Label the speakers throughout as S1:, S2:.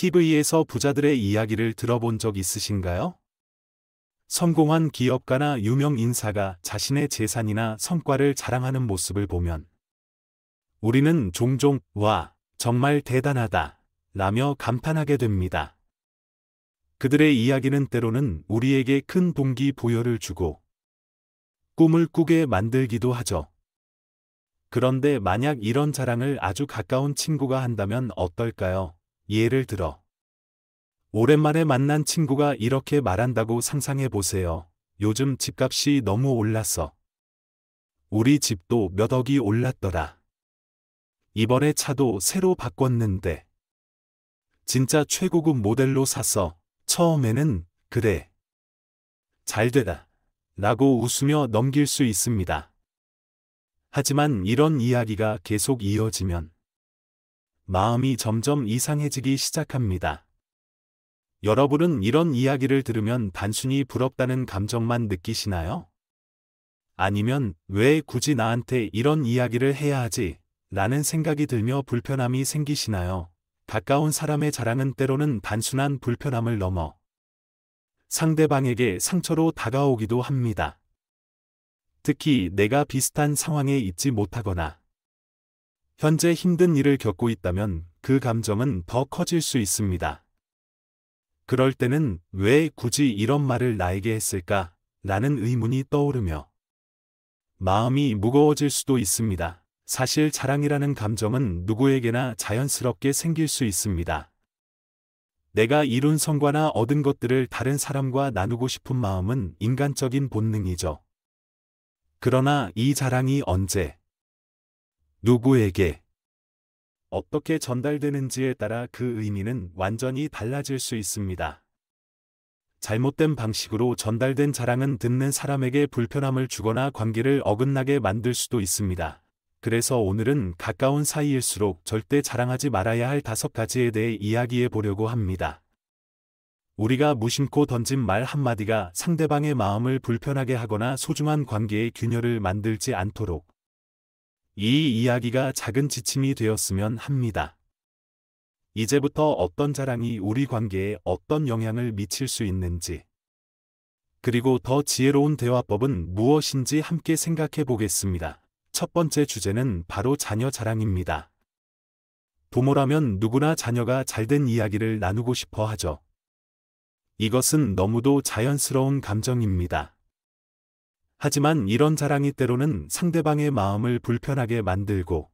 S1: TV에서 부자들의 이야기를 들어본 적 있으신가요? 성공한 기업가나 유명 인사가 자신의 재산이나 성과를 자랑하는 모습을 보면 우리는 종종 와, 정말 대단하다 라며 감탄하게 됩니다. 그들의 이야기는 때로는 우리에게 큰 동기부여를 주고 꿈을 꾸게 만들기도 하죠. 그런데 만약 이런 자랑을 아주 가까운 친구가 한다면 어떨까요? 예를 들어 오랜만에 만난 친구가 이렇게 말한다고 상상해 보세요. 요즘 집값이 너무 올랐어. 우리 집도 몇 억이 올랐더라. 이번에 차도 새로 바꿨는데 진짜 최고급 모델로 샀어. 처음에는 그래. 잘 되다. 라고 웃으며 넘길 수 있습니다. 하지만 이런 이야기가 계속 이어지면 마음이 점점 이상해지기 시작합니다. 여러분은 이런 이야기를 들으면 단순히 부럽다는 감정만 느끼시나요? 아니면 왜 굳이 나한테 이런 이야기를 해야 하지? 라는 생각이 들며 불편함이 생기시나요? 가까운 사람의 자랑은 때로는 단순한 불편함을 넘어 상대방에게 상처로 다가오기도 합니다. 특히 내가 비슷한 상황에 있지 못하거나 현재 힘든 일을 겪고 있다면 그 감정은 더 커질 수 있습니다. 그럴 때는 왜 굳이 이런 말을 나에게 했을까? 라는 의문이 떠오르며 마음이 무거워질 수도 있습니다. 사실 자랑이라는 감정은 누구에게나 자연스럽게 생길 수 있습니다. 내가 이룬 성과나 얻은 것들을 다른 사람과 나누고 싶은 마음은 인간적인 본능이죠. 그러나 이 자랑이 언제, 누구에게, 어떻게 전달되는지에 따라 그 의미는 완전히 달라질 수 있습니다. 잘못된 방식으로 전달된 자랑은 듣는 사람에게 불편함을 주거나 관계를 어긋나게 만들 수도 있습니다. 그래서 오늘은 가까운 사이일수록 절대 자랑하지 말아야 할 5가지에 대해 이야기해 보려고 합니다. 우리가 무심코 던진 말 한마디가 상대방의 마음을 불편하게 하거나 소중한 관계에 균열을 만들지 않도록 이 이야기가 작은 지침이 되었으면 합니다. 이제부터 어떤 자랑이 우리 관계에 어떤 영향을 미칠 수 있는지, 그리고 더 지혜로운 대화법은 무엇인지 함께 생각해 보겠습니다. 첫 번째 주제는 바로 자녀 자랑입니다. 부모라면 누구나 자녀가 잘된 이야기를 나누고 싶어 하죠. 이것은 너무도 자연스러운 감정입니다. 하지만 이런 자랑이 때로는 상대방의 마음을 불편하게 만들고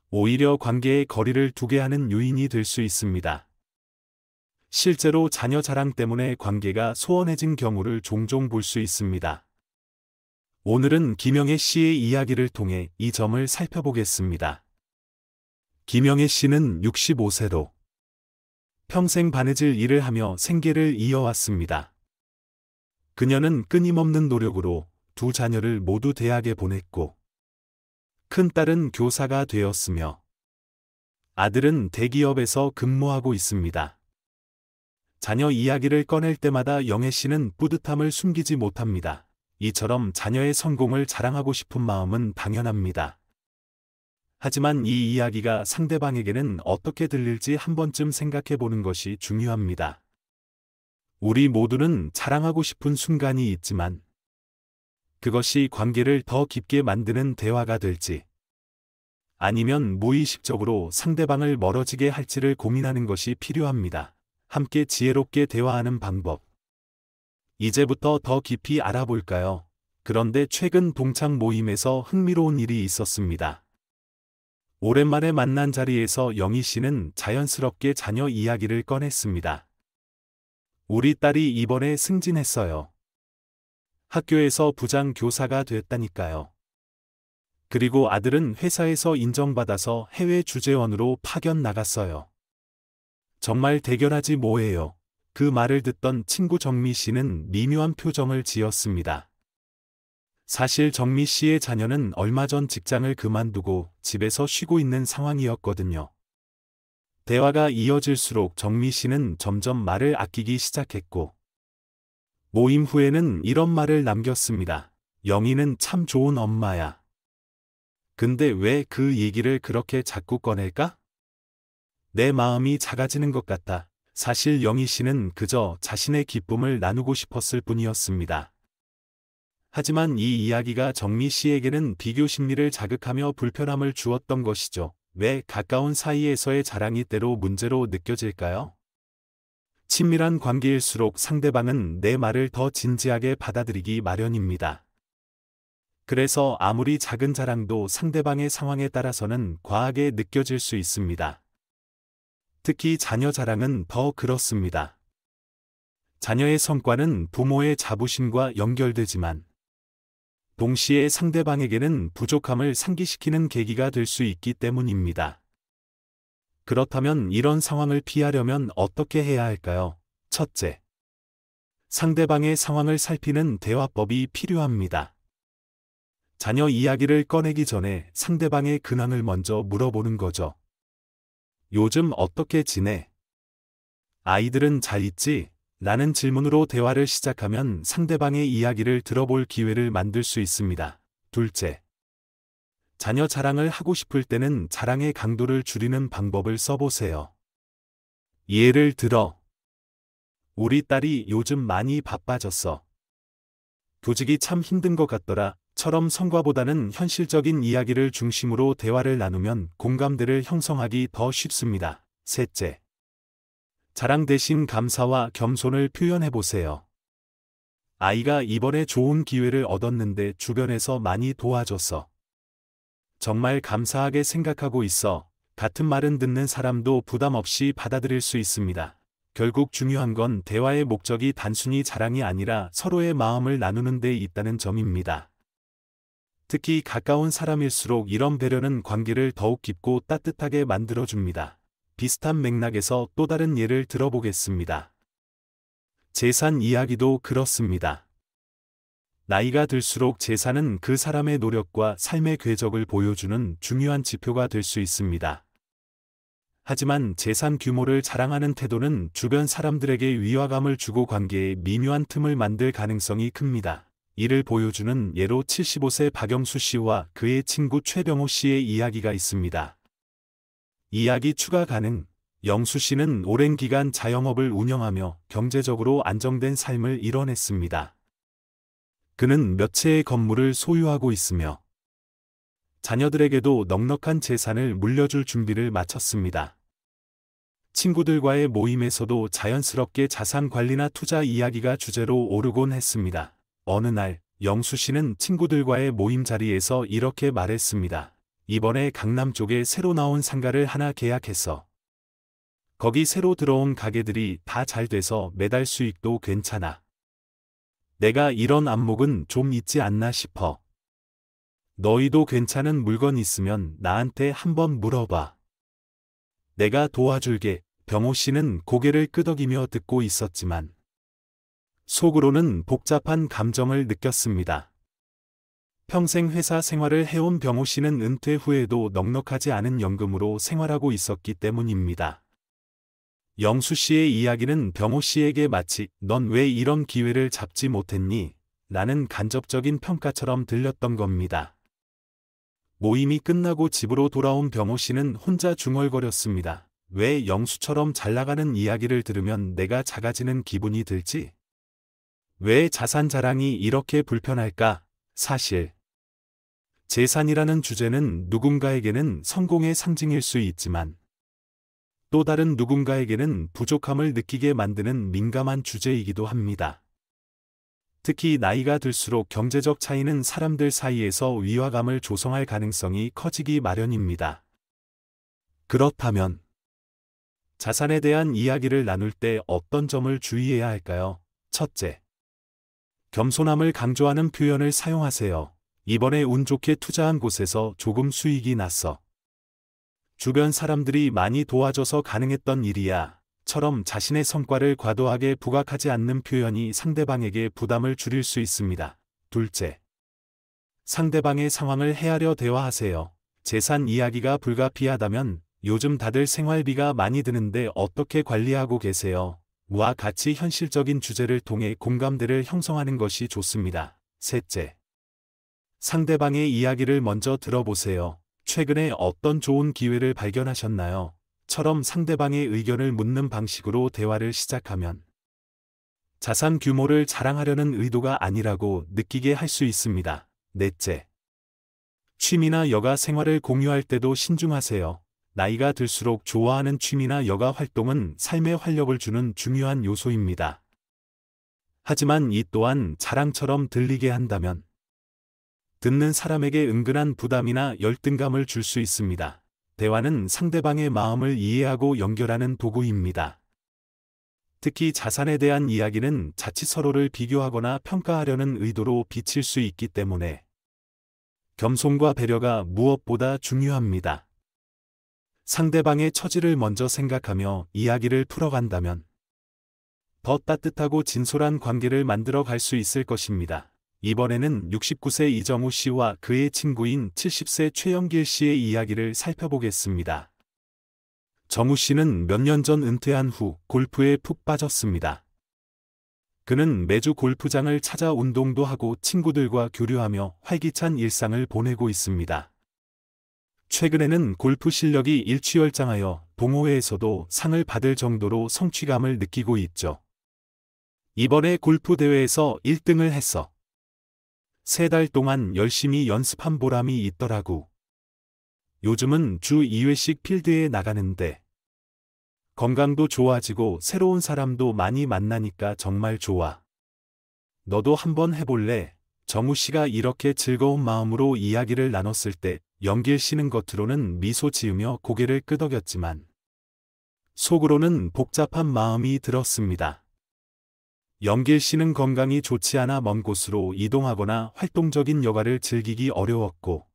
S1: 오히려 관계에 거리를 두게 하는 요인이 될 수 있습니다. 실제로 자녀 자랑 때문에 관계가 소원해진 경우를 종종 볼 수 있습니다. 오늘은 김영애 씨의 이야기를 통해 이 점을 살펴보겠습니다. 김영애 씨는 65세로 평생 바느질 일을 하며 생계를 이어왔습니다. 그녀는 끊임없는 노력으로 2 자녀를 모두 대학에 보냈고 큰딸은 교사가 되었으며 아들은 대기업에서 근무하고 있습니다. 자녀 이야기를 꺼낼 때마다 영애 씨는 뿌듯함을 숨기지 못합니다. 이처럼 자녀의 성공을 자랑하고 싶은 마음은 당연합니다. 하지만 이 이야기가 상대방에게는 어떻게 들릴지 한 번쯤 생각해 보는 것이 중요합니다. 우리 모두는 자랑하고 싶은 순간이 있지만 그것이 관계를 더 깊게 만드는 대화가 될지 아니면 무의식적으로 상대방을 멀어지게 할지를 고민하는 것이 필요합니다. 함께 지혜롭게 대화하는 방법. 이제부터 더 깊이 알아볼까요? 그런데 최근 동창 모임에서 흥미로운 일이 있었습니다. 오랜만에 만난 자리에서 영희 씨는 자연스럽게 자녀 이야기를 꺼냈습니다. 우리 딸이 이번에 승진했어요. 학교에서 부장 교사가 됐다니까요. 그리고 아들은 회사에서 인정받아서 해외 주재원으로 파견 나갔어요. 정말 대견하지 뭐예요. 그 말을 듣던 친구 정미 씨는 미묘한 표정을 지었습니다. 사실 정미 씨의 자녀는 얼마 전 직장을 그만두고 집에서 쉬고 있는 상황이었거든요. 대화가 이어질수록 정미 씨는 점점 말을 아끼기 시작했고 모임 후에는 이런 말을 남겼습니다. 영희는 참 좋은 엄마야. 근데 왜 그 얘기를 그렇게 자꾸 꺼낼까? 내 마음이 작아지는 것 같다. 사실 영희 씨는 그저 자신의 기쁨을 나누고 싶었을 뿐이었습니다. 하지만 이 이야기가 정미 씨에게는 비교 심리를 자극하며 불편함을 주었던 것이죠. 왜 가까운 사이에서의 자랑이 때로 문제로 느껴질까요? 친밀한 관계일수록 상대방은 내 말을 더 진지하게 받아들이기 마련입니다. 그래서 아무리 작은 자랑도 상대방의 상황에 따라서는 과하게 느껴질 수 있습니다. 특히 자녀 자랑은 더 그렇습니다. 자녀의 성과는 부모의 자부심과 연결되지만 동시에 상대방에게는 부족함을 상기시키는 계기가 될 수 있기 때문입니다. 그렇다면 이런 상황을 피하려면 어떻게 해야 할까요? 첫째, 상대방의 상황을 살피는 대화법이 필요합니다. 자녀 이야기를 꺼내기 전에 상대방의 근황을 먼저 물어보는 거죠. 요즘 어떻게 지내? 아이들은 잘 있지? 라는 질문으로 대화를 시작하면 상대방의 이야기를 들어볼 기회를 만들 수 있습니다. 둘째, 자녀 자랑을 하고 싶을 때는 자랑의 강도를 줄이는 방법을 써보세요. 예를 들어, 우리 딸이 요즘 많이 바빠졌어. 교직이 참 힘든 것 같더라. 처럼 성과보다는 현실적인 이야기를 중심으로 대화를 나누면 공감대를 형성하기 더 쉽습니다. 셋째, 자랑 대신 감사와 겸손을 표현해보세요. 아이가 이번에 좋은 기회를 얻었는데 주변에서 많이 도와줬어. 정말 감사하게 생각하고 있어. 같은 말은 듣는 사람도 부담 없이 받아들일 수 있습니다. 결국 중요한 건 대화의 목적이 단순히 자랑이 아니라 서로의 마음을 나누는 데 있다는 점입니다. 특히 가까운 사람일수록 이런 배려는 관계를 더욱 깊고 따뜻하게 만들어줍니다. 비슷한 맥락에서 또 다른 예를 들어보겠습니다. 재산 이야기도 그렇습니다. 나이가 들수록 재산은 그 사람의 노력과 삶의 궤적을 보여주는 중요한 지표가 될 수 있습니다. 하지만 재산 규모를 자랑하는 태도는 주변 사람들에게 위화감을 주고 관계에 미묘한 틈을 만들 가능성이 큽니다. 이를 보여주는 예로 75세 박영수 씨와 그의 친구 최병호 씨의 이야기가 있습니다. 이야기 추가 가능. 영수 씨는 오랜 기간 자영업을 운영하며 경제적으로 안정된 삶을 이뤄냈습니다. 그는 몇 채의 건물을 소유하고 있으며 자녀들에게도 넉넉한 재산을 물려줄 준비를 마쳤습니다. 친구들과의 모임에서도 자연스럽게 자산 관리나 투자 이야기가 주제로 오르곤 했습니다. 어느 날 영수 씨는 친구들과의 모임 자리에서 이렇게 말했습니다. 이번에 강남 쪽에 새로 나온 상가를 하나 계약했어. 거기 새로 들어온 가게들이 다 잘 돼서 매달 수익도 괜찮아. 내가 이런 안목은 좀 있지 않나 싶어. 너희도 괜찮은 물건 있으면 나한테 한번 물어봐. 내가 도와줄게. 병호 씨는 고개를 끄덕이며 듣고 있었지만 속으로는 복잡한 감정을 느꼈습니다. 평생 회사 생활을 해온 병호 씨는 은퇴 후에도 넉넉하지 않은 연금으로 생활하고 있었기 때문입니다. 영수 씨의 이야기는 병호 씨에게 마치 넌 왜 이런 기회를 잡지 못했니? 라는 간접적인 평가처럼 들렸던 겁니다. 모임이 끝나고 집으로 돌아온 병호 씨는 혼자 중얼거렸습니다. 왜 영수처럼 잘 나가는 이야기를 들으면 내가 작아지는 기분이 들지? 왜 자산 자랑이 이렇게 불편할까? 사실 재산이라는 주제는 누군가에게는 성공의 상징일 수 있지만 또 다른 누군가에게는 부족함을 느끼게 만드는 민감한 주제이기도 합니다. 특히 나이가 들수록 경제적 차이는 사람들 사이에서 위화감을 조성할 가능성이 커지기 마련입니다. 그렇다면 자산에 대한 이야기를 나눌 때 어떤 점을 주의해야 할까요? 첫째, 겸손함을 강조하는 표현을 사용하세요. 이번에 운 좋게 투자한 곳에서 조금 수익이 났어. 주변 사람들이 많이 도와줘서 가능했던 일이야. 처럼 자신의 성과를 과도하게 부각하지 않는 표현이 상대방에게 부담을 줄일 수 있습니다. 둘째, 상대방의 상황을 헤아려 대화하세요. 재산 이야기가 불가피하다면 요즘 다들 생활비가 많이 드는데 어떻게 관리하고 계세요? 와 같이 현실적인 주제를 통해 공감대를 형성하는 것이 좋습니다. 셋째, 상대방의 이야기를 먼저 들어보세요. 최근에 어떤 좋은 기회를 발견하셨나요? 처럼 상대방의 의견을 묻는 방식으로 대화를 시작하면 자산 규모를 자랑하려는 의도가 아니라고 느끼게 할 수 있습니다. 넷째, 취미나 여가 생활을 공유할 때도 신중하세요. 나이가 들수록 좋아하는 취미나 여가 활동은 삶에 활력을 주는 중요한 요소입니다. 하지만 이 또한 자랑처럼 들리게 한다면 듣는 사람에게 은근한 부담이나 열등감을 줄 수 있습니다. 대화는 상대방의 마음을 이해하고 연결하는 도구입니다. 특히 자산에 대한 이야기는 자칫 서로를 비교하거나 평가하려는 의도로 비칠 수 있기 때문에 겸손과 배려가 무엇보다 중요합니다. 상대방의 처지를 먼저 생각하며 이야기를 풀어간다면 더 따뜻하고 진솔한 관계를 만들어 갈 수 있을 것입니다. 이번에는 69세 이정우 씨와 그의 친구인 70세 최영길 씨의 이야기를 살펴보겠습니다. 정우 씨는 몇 년 전 은퇴한 후 골프에 푹 빠졌습니다. 그는 매주 골프장을 찾아 운동도 하고 친구들과 교류하며 활기찬 일상을 보내고 있습니다. 최근에는 골프 실력이 일취월장하여 동호회에서도 상을 받을 정도로 성취감을 느끼고 있죠. 이번에 골프 대회에서 1등을 했어. 3달 동안 열심히 연습한 보람이 있더라고. 요즘은 주 2회씩 필드에 나가는데 건강도 좋아지고 새로운 사람도 많이 만나니까 정말 좋아. 너도 한번 해볼래? 정우 씨가 이렇게 즐거운 마음으로 이야기를 나눴을 때 영길 씨는 겉으로는 미소 지으며 고개를 끄덕였지만 속으로는 복잡한 마음이 들었습니다. 영길 씨는 건강이 좋지 않아 먼 곳으로 이동하거나 활동적인 여가를 즐기기 어려웠고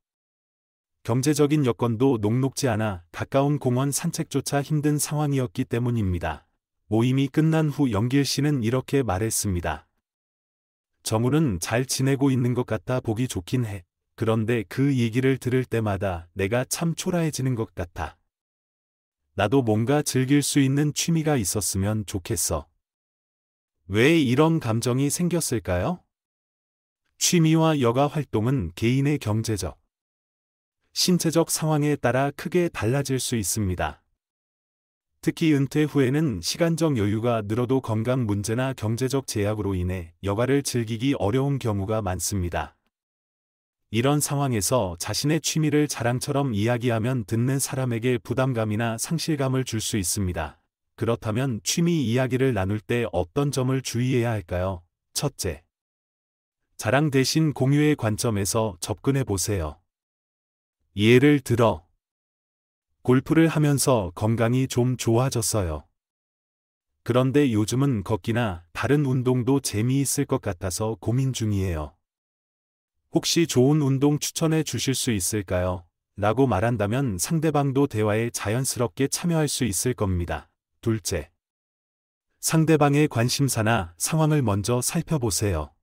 S1: 경제적인 여건도 녹록지 않아 가까운 공원 산책조차 힘든 상황이었기 때문입니다. 모임이 끝난 후 영길 씨는 이렇게 말했습니다. 정우는 잘 지내고 있는 것 같아 보기 좋긴 해. 그런데 그 얘기를 들을 때마다 내가 참 초라해지는 것 같아. 나도 뭔가 즐길 수 있는 취미가 있었으면 좋겠어. 왜 이런 감정이 생겼을까요? 취미와 여가 활동은 개인의 경제적, 신체적 상황에 따라 크게 달라질 수 있습니다. 특히 은퇴 후에는 시간적 여유가 늘어도 건강 문제나 경제적 제약으로 인해 여가를 즐기기 어려운 경우가 많습니다. 이런 상황에서 자신의 취미를 자랑처럼 이야기하면 듣는 사람에게 부담감이나 상실감을 줄 수 있습니다. 그렇다면 취미 이야기를 나눌 때 어떤 점을 주의해야 할까요? 첫째, 자랑 대신 공유의 관점에서 접근해 보세요. 예를 들어, 골프를 하면서 건강이 좀 좋아졌어요. 그런데 요즘은 걷기나 다른 운동도 재미있을 것 같아서 고민 중이에요. 혹시 좋은 운동 추천해 주실 수 있을까요? 라고 말한다면 상대방도 대화에 자연스럽게 참여할 수 있을 겁니다. 둘째, 상대방의 관심사나 상황을 먼저 살펴보세요.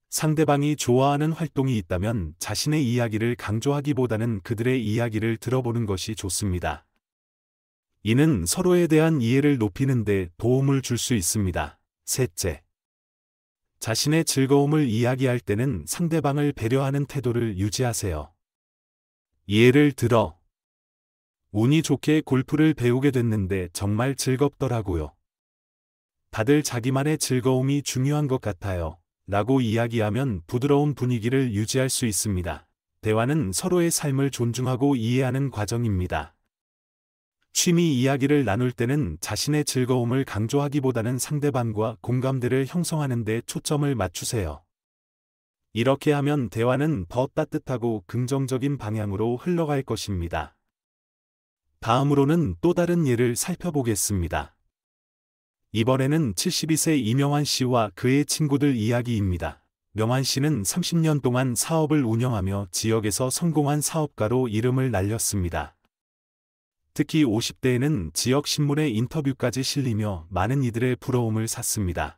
S1: 상대방이 좋아하는 활동이 있다면 자신의 이야기를 강조하기보다는 그들의 이야기를 들어보는 것이 좋습니다. 이는 서로에 대한 이해를 높이는 데 도움을 줄 수 있습니다. 셋째, 자신의 즐거움을 이야기할 때는 상대방을 배려하는 태도를 유지하세요. 예를 들어, 운이 좋게 골프를 배우게 됐는데 정말 즐겁더라고요. 다들 자기만의 즐거움이 중요한 것 같아요. 라고 이야기하면 부드러운 분위기를 유지할 수 있습니다. 대화는 서로의 삶을 존중하고 이해하는 과정입니다. 취미 이야기를 나눌 때는 자신의 즐거움을 강조하기보다는 상대방과 공감대를 형성하는 데 초점을 맞추세요. 이렇게 하면 대화는 더 따뜻하고 긍정적인 방향으로 흘러갈 것입니다. 다음으로는 또 다른 예를 살펴보겠습니다. 이번에는 72세 이명환 씨와 그의 친구들 이야기입니다. 명환 씨는 30년 동안 사업을 운영하며 지역에서 성공한 사업가로 이름을 날렸습니다. 특히 50대에는 지역 신문에 인터뷰까지 실리며 많은 이들의 부러움을 샀습니다.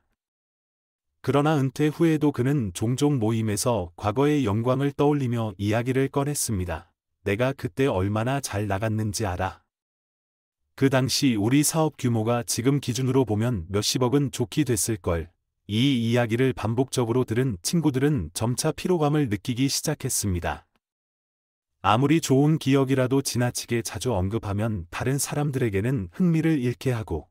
S1: 그러나 은퇴 후에도 그는 종종 모임에서 과거의 영광을 떠올리며 이야기를 꺼냈습니다. 내가 그때 얼마나 잘 나갔는지 알아. 그 당시 우리 사업 규모가 지금 기준으로 보면 몇십억은 좋게 됐을걸. 이 이야기를 반복적으로 들은 친구들은 점차 피로감을 느끼기 시작했습니다. 아무리 좋은 기억이라도 지나치게 자주 언급하면 다른 사람들에게는 흥미를 잃게 하고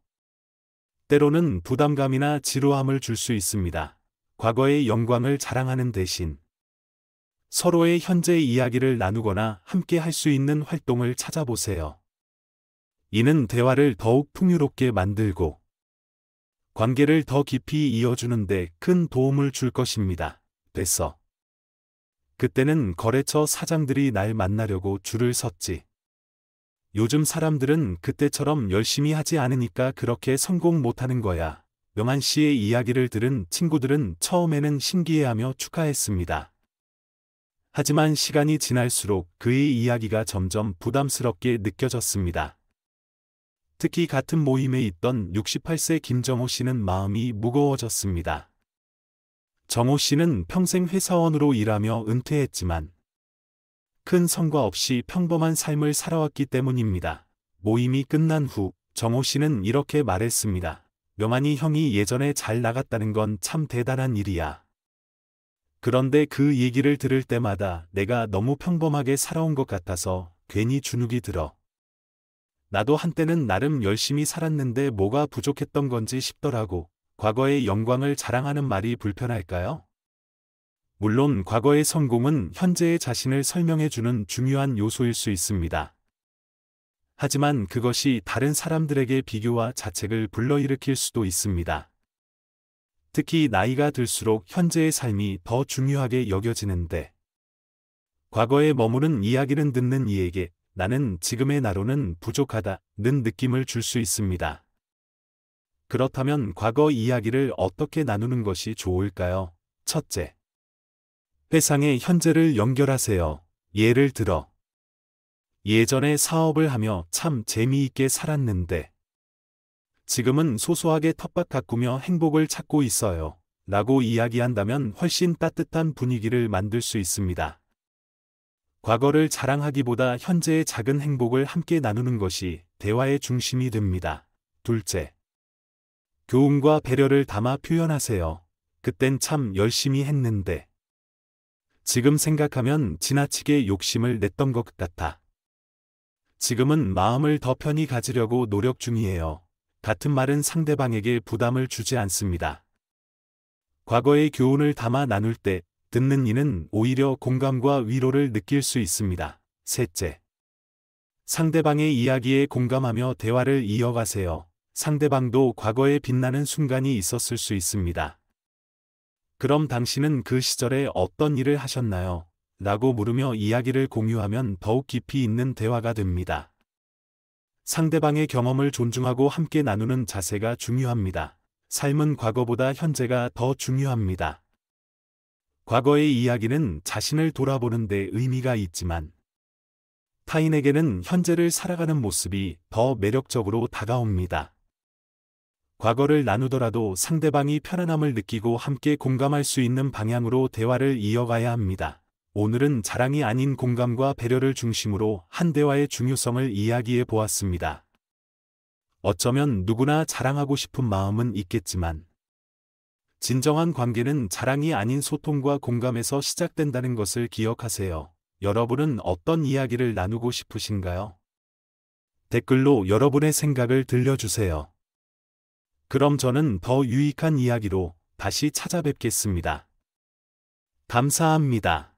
S1: 때로는 부담감이나 지루함을 줄 수 있습니다. 과거의 영광을 자랑하는 대신 서로의 현재 이야기를 나누거나 함께 할 수 있는 활동을 찾아보세요. 이는 대화를 더욱 풍요롭게 만들고 관계를 더 깊이 이어주는데 큰 도움을 줄 것입니다. 됐어. 그때는 거래처 사장들이 날 만나려고 줄을 섰지. 요즘 사람들은 그때처럼 열심히 하지 않으니까 그렇게 성공 못하는 거야. 명한 씨의 이야기를 들은 친구들은 처음에는 신기해하며 축하했습니다. 하지만 시간이 지날수록 그의 이야기가 점점 부담스럽게 느껴졌습니다. 특히 같은 모임에 있던 68세 김정호 씨는 마음이 무거워졌습니다. 정호 씨는 평생 회사원으로 일하며 은퇴했지만 큰 성과 없이 평범한 삶을 살아왔기 때문입니다. 모임이 끝난 후 정호 씨는 이렇게 말했습니다. 명한이 형이 예전에 잘 나갔다는 건 참 대단한 일이야. 그런데 그 얘기를 들을 때마다 내가 너무 평범하게 살아온 것 같아서 괜히 주눅이 들어. 나도 한때는 나름 열심히 살았는데 뭐가 부족했던 건지 싶더라고. 과거의 영광을 자랑하는 말이 불편할까요? 물론 과거의 성공은 현재의 자신을 설명해주는 중요한 요소일 수 있습니다. 하지만 그것이 다른 사람들에게 비교와 자책을 불러일으킬 수도 있습니다. 특히 나이가 들수록 현재의 삶이 더 중요하게 여겨지는데 과거에 머무른 이야기는 듣는 이에게 나는 지금의 나로는 부족하다는 느낌을 줄 수 있습니다. 그렇다면 과거 이야기를 어떻게 나누는 것이 좋을까요? 첫째, 회상의 현재를 연결하세요. 예를 들어, 예전에 사업을 하며 참 재미있게 살았는데 지금은 소소하게 텃밭 가꾸며 행복을 찾고 있어요. 라고 이야기한다면 훨씬 따뜻한 분위기를 만들 수 있습니다. 과거를 자랑하기보다 현재의 작은 행복을 함께 나누는 것이 대화의 중심이 됩니다. 둘째, 교훈과 배려를 담아 표현하세요. 그땐 참 열심히 했는데 지금 생각하면 지나치게 욕심을 냈던 것 같아. 지금은 마음을 더 편히 가지려고 노력 중이에요. 같은 말은 상대방에게 부담을 주지 않습니다. 과거의 교훈을 담아 나눌 때 듣는 이는 오히려 공감과 위로를 느낄 수 있습니다. 셋째, 상대방의 이야기에 공감하며 대화를 이어가세요. 상대방도 과거에 빛나는 순간이 있었을 수 있습니다. 그럼 당신은 그 시절에 어떤 일을 하셨나요? 라고 물으며 이야기를 공유하면 더욱 깊이 있는 대화가 됩니다. 상대방의 경험을 존중하고 함께 나누는 자세가 중요합니다. 삶은 과거보다 현재가 더 중요합니다. 과거의 이야기는 자신을 돌아보는 데 의미가 있지만 타인에게는 현재를 살아가는 모습이 더 매력적으로 다가옵니다. 과거를 나누더라도 상대방이 편안함을 느끼고 함께 공감할 수 있는 방향으로 대화를 이어가야 합니다. 오늘은 자랑이 아닌 공감과 배려를 중심으로 한 대화의 중요성을 이야기해 보았습니다. 어쩌면 누구나 자랑하고 싶은 마음은 있겠지만 진정한 관계는 자랑이 아닌 소통과 공감에서 시작된다는 것을 기억하세요. 여러분은 어떤 이야기를 나누고 싶으신가요? 댓글로 여러분의 생각을 들려주세요. 그럼 저는 더 유익한 이야기로 다시 찾아뵙겠습니다. 감사합니다.